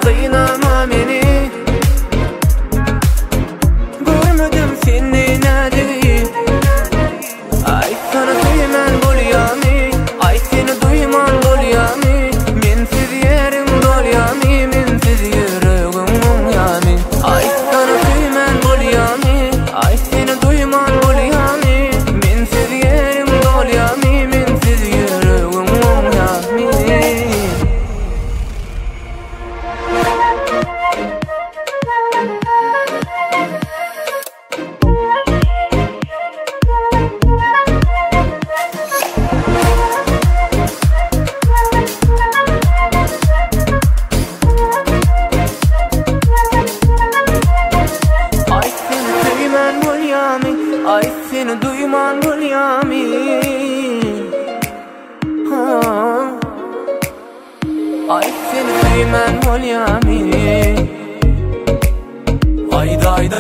kıynama meni. Görmedim seni nädegi. Ay sana duyman bolyamy, ay seni duyman bolyamy. Mensiz yerim dolyamy, mensiz yüreğim yamy. Ay sana duyman bolyamy, ay seni duyman bolyamy. Mensiz yerim dolyamy, mensiz yüreğim yamy. Ay seni duyman bolyamy. Ay seni duyman bolyamy. Haydi haydi